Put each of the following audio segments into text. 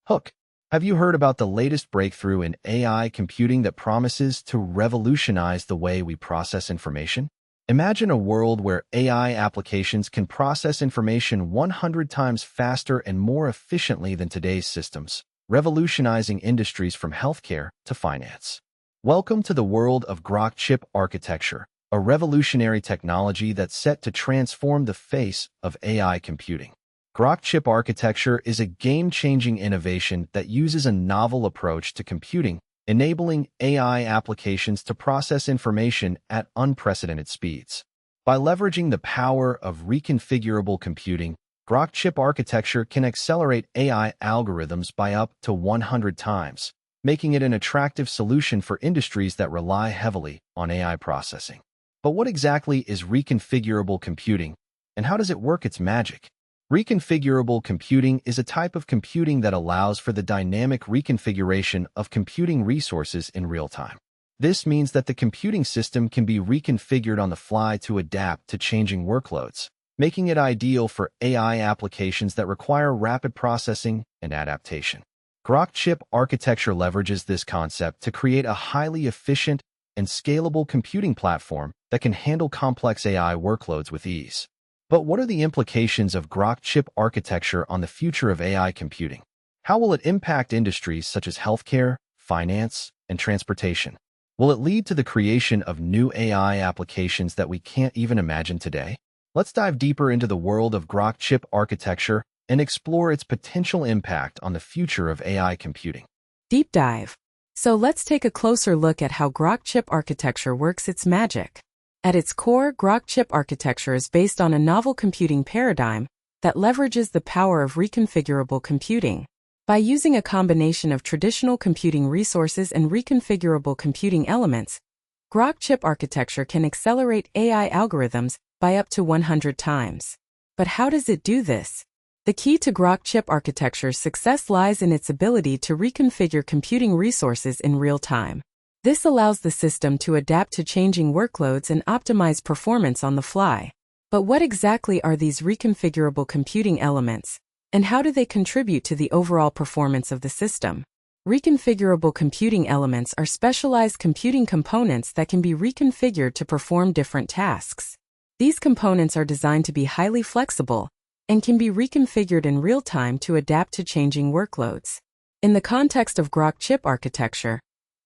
Hook, have you heard about the latest breakthrough in AI computing that promises to revolutionize the way we process information? Imagine a world where AI applications can process information 100 times faster and more efficiently than today's systems, revolutionizing industries from healthcare to finance. Welcome to the world of Groq chip architecture, a revolutionary technology that's set to transform the face of AI computing. Groq chip architecture is a game-changing innovation that uses a novel approach to computing, enabling AI applications to process information at unprecedented speeds. By leveraging the power of reconfigurable computing, Groq chip architecture can accelerate AI algorithms by up to 100 times, making it an attractive solution for industries that rely heavily on AI processing. But what exactly is reconfigurable computing, and how does it work its magic? Reconfigurable computing is a type of computing that allows for the dynamic reconfiguration of computing resources in real time. This means that the computing system can be reconfigured on the fly to adapt to changing workloads, making it ideal for AI applications that require rapid processing and adaptation. Groq chip architecture leverages this concept to create a highly efficient and scalable computing platform that can handle complex AI workloads with ease. But what are the implications of Groq chip architecture on the future of AI computing? How will it impact industries such as healthcare, finance, and transportation? Will it lead to the creation of new AI applications that we can't even imagine today? Let's dive deeper into the world of Groq chip architecture and explore its potential impact on the future of AI computing. Deep dive. So let's take a closer look at how Groq chip architecture works its magic. At its core, Groq chip architecture is based on a novel computing paradigm that leverages the power of reconfigurable computing. By using a combination of traditional computing resources and reconfigurable computing elements, Groq chip architecture can accelerate AI algorithms by up to 100 times. But how does it do this? The key to Groq chip architecture's success lies in its ability to reconfigure computing resources in real time. This allows the system to adapt to changing workloads and optimize performance on the fly. But what exactly are these reconfigurable computing elements, and how do they contribute to the overall performance of the system? Reconfigurable computing elements are specialized computing components that can be reconfigured to perform different tasks. These components are designed to be highly flexible and can be reconfigured in real time to adapt to changing workloads. In the context of Groq chip architecture,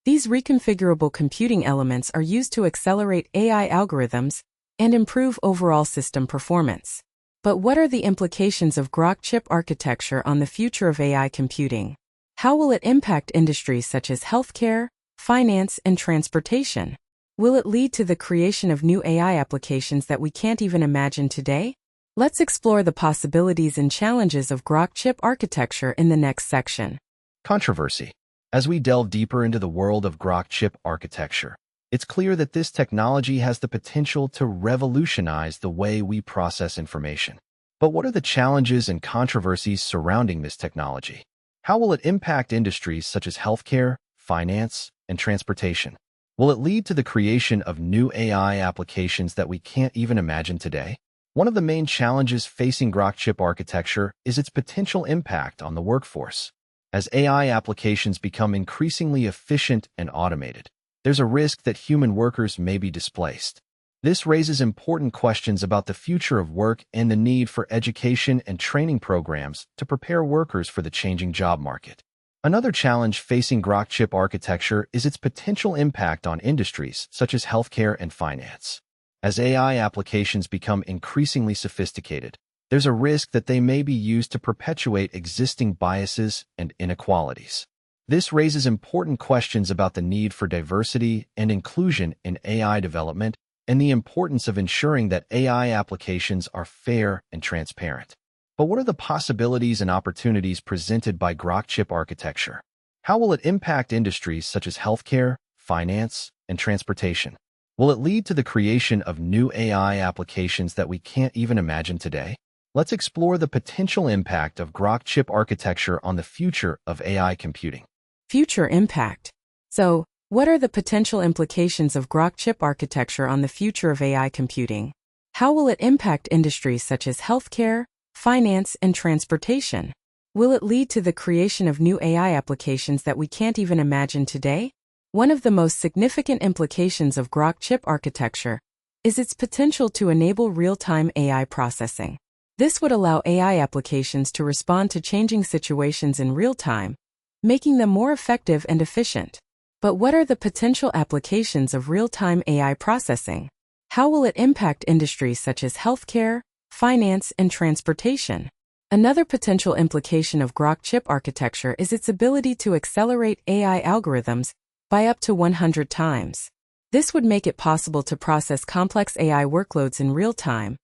these reconfigurable computing elements are used to accelerate AI algorithms and improve overall system performance. But what are the implications of Groq chip architecture on the future of AI computing? How will it impact industries such as healthcare, finance, and transportation? Will it lead to the creation of new AI applications that we can't even imagine today? Let's explore the possibilities and challenges of Groq chip architecture in the next section. Controversy. As we delve deeper into the world of Groq chip architecture, it's clear that this technology has the potential to revolutionize the way we process information. But what are the challenges and controversies surrounding this technology? How will it impact industries such as healthcare, finance, and transportation? Will it lead to the creation of new AI applications that we can't even imagine today? One of the main challenges facing Groq chip architecture is its potential impact on the workforce. As AI applications become increasingly efficient and automated, there's a risk that human workers may be displaced. This raises important questions about the future of work and the need for education and training programs to prepare workers for the changing job market. Another challenge facing Groq chip architecture is its potential impact on industries such as healthcare and finance. As AI applications become increasingly sophisticated, there's a risk that they may be used to perpetuate existing biases and inequalities. This raises important questions about the need for diversity and inclusion in AI development and the importance of ensuring that AI applications are fair and transparent. But what are the possibilities and opportunities presented by Groq chip architecture? How will it impact industries such as healthcare, finance, and transportation? Will it lead to the creation of new AI applications that we can't even imagine today? Let's explore the potential impact of Groq chip architecture on the future of AI computing. Future impact. So, what are the potential implications of Groq chip architecture on the future of AI computing? How will it impact industries such as healthcare, finance, and transportation? Will it lead to the creation of new AI applications that we can't even imagine today? One of the most significant implications of Groq chip architecture is its potential to enable real-time AI processing. This would allow AI applications to respond to changing situations in real time, making them more effective and efficient. But what are the potential applications of real-time AI processing? How will it impact industries such as healthcare, finance, and transportation? Another potential implication of Groq chip architecture is its ability to accelerate AI algorithms by up to 100 times. This would make it possible to process complex AI workloads in real time,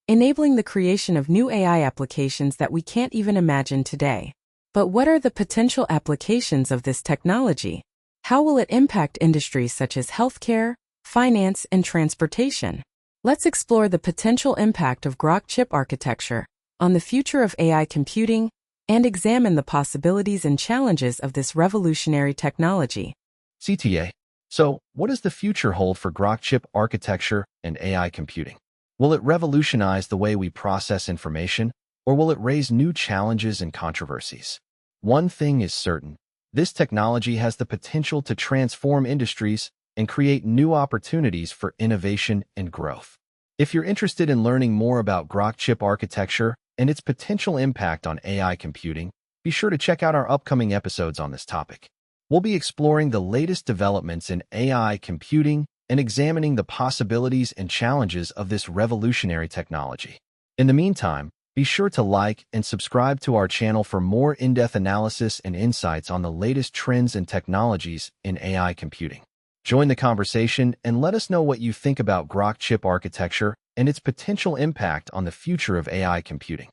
enabling the creation of new AI applications that we can't even imagine today. But what are the potential applications of this technology? How will it impact industries such as healthcare, finance, and transportation? Let's explore the potential impact of Groq chip architecture on the future of AI computing and examine the possibilities and challenges of this revolutionary technology. CTA. So, what does the future hold for Groq chip architecture and AI computing? Will it revolutionize the way we process information, or will it raise new challenges and controversies? One thing is certain: this technology has the potential to transform industries and create new opportunities for innovation and growth. If you're interested in learning more about Groq chip architecture and its potential impact on AI computing, be sure to check out our upcoming episodes on this topic. We'll be exploring the latest developments in AI computing and examining the possibilities and challenges of this revolutionary technology. In the meantime, be sure to like and subscribe to our channel for more in-depth analysis and insights on the latest trends and technologies in AI computing. Join the conversation and let us know what you think about Groq chip architecture and its potential impact on the future of AI computing.